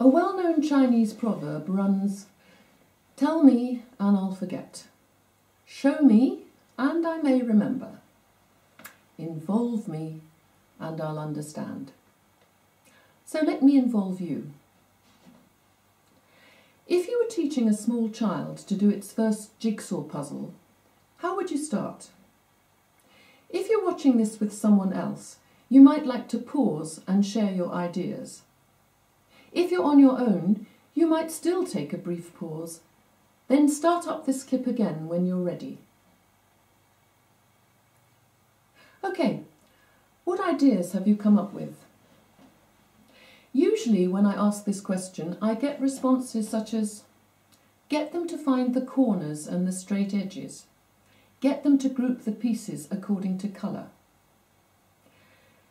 A well-known Chinese proverb runs, "Tell me and I'll forget. Show me and I may remember. Involve me and I'll understand." So let me involve you. If you were teaching a small child to do its first jigsaw puzzle, how would you start? If you're watching this with someone else, you might like to pause and share your ideas. If you're on your own, you might still take a brief pause, then start up this clip again when you're ready. Okay, what ideas have you come up with? Usually when I ask this question, I get responses such as, get them to find the corners and the straight edges. Get them to group the pieces according to colour.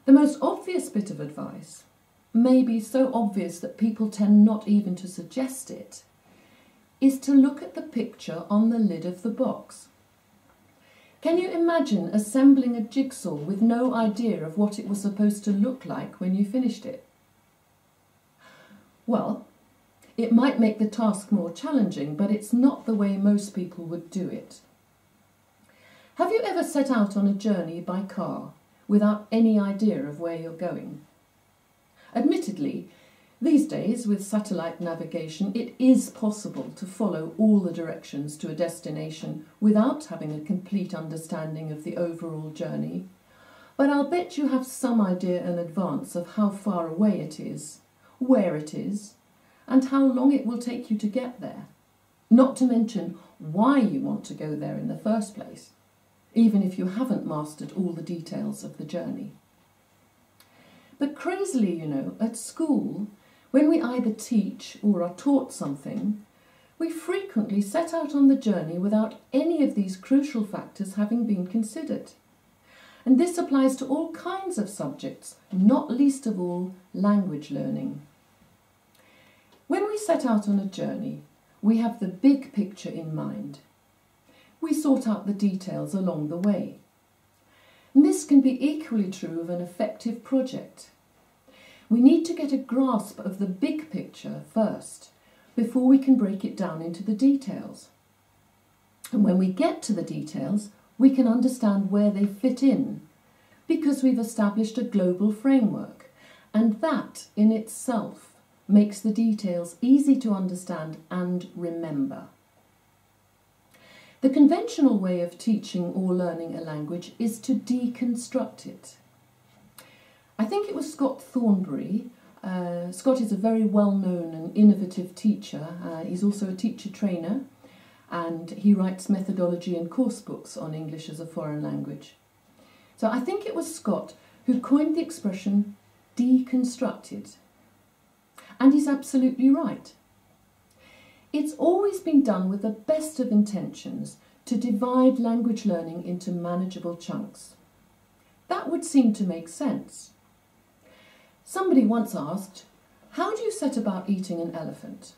The most obvious bit of advice, may be so obvious that people tend not even to suggest it, is to look at the picture on the lid of the box. Can you imagine assembling a jigsaw with no idea of what it was supposed to look like when you finished it? Well, it might make the task more challenging, but it's not the way most people would do it. Have you ever set out on a journey by car without any idea of where you're going? Admittedly, these days with satellite navigation, it is possible to follow all the directions to a destination without having a complete understanding of the overall journey, but I'll bet you have some idea in advance of how far away it is, where it is, and how long it will take you to get there, not to mention why you want to go there in the first place, even if you haven't mastered all the details of the journey. But crazily, you know, at school, when we either teach or are taught something, we frequently set out on the journey without any of these crucial factors having been considered. And this applies to all kinds of subjects, not least of all language learning. When we set out on a journey, we have the big picture in mind. We sort out the details along the way. And this can be equally true of an effective project. We need to get a grasp of the big picture first, before we can break it down into the details. And when we get to the details, we can understand where they fit in, because we've established a global framework, and that in itself makes the details easy to understand and remember. The conventional way of teaching or learning a language is to deconstruct it. I think it was Scott Thornbury. Scott is a very well-known and innovative teacher. He's also a teacher trainer, and he writes methodology and course books on English as a foreign language. So I think it was Scott who coined the expression deconstructed. And he's absolutely right. It's always been done with the best of intentions to divide language learning into manageable chunks. That would seem to make sense. Somebody once asked, how do you set about eating an elephant?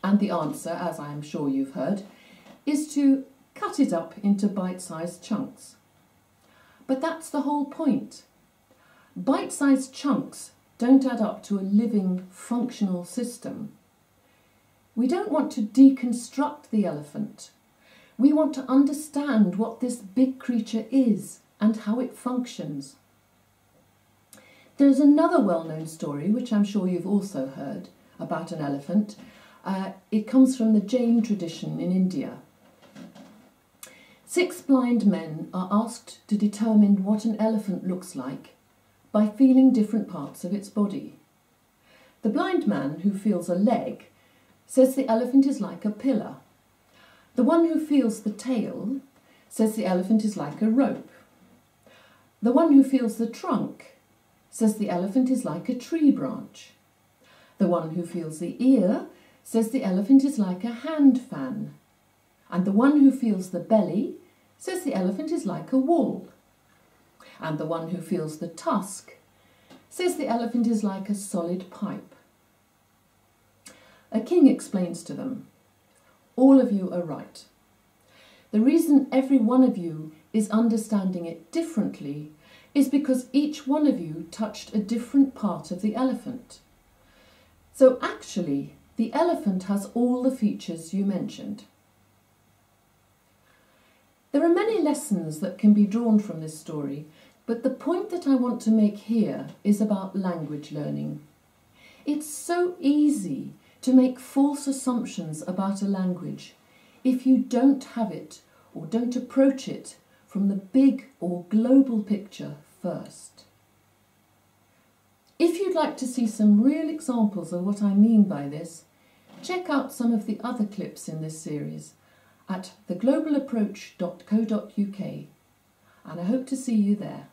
And the answer, as I am sure you've heard, is to cut it up into bite-sized chunks. But that's the whole point. Bite-sized chunks don't add up to a living, functional system. We don't want to deconstruct the elephant. We want to understand what this big creature is and how it functions. There's another well-known story, which I'm sure you've also heard, about an elephant. It comes from the Jain tradition in India. 6 blind men are asked to determine what an elephant looks like by feeling different parts of its body. The blind man who feels a leg says the elephant is like a pillar. The one who feels the tail says the elephant is like a rope. The one who feels the trunk says the elephant is like a tree branch. The one who feels the ear says the elephant is like a hand fan. And the one who feels the belly says the elephant is like a wall. And the one who feels the tusk says the elephant is like a solid pipe. A king explains to them, all of you are right. The reason every one of you is understanding it differently is because each one of you touched a different part of the elephant. So actually, the elephant has all the features you mentioned. There are many lessons that can be drawn from this story, but the point that I want to make here is about language learning. It's so easy to make false assumptions about a language if you don't have it or don't approach it from the big or global picture first. If you'd like to see some real examples of what I mean by this, check out some of the other clips in this series at theglobalapproach.co.uk, and I hope to see you there.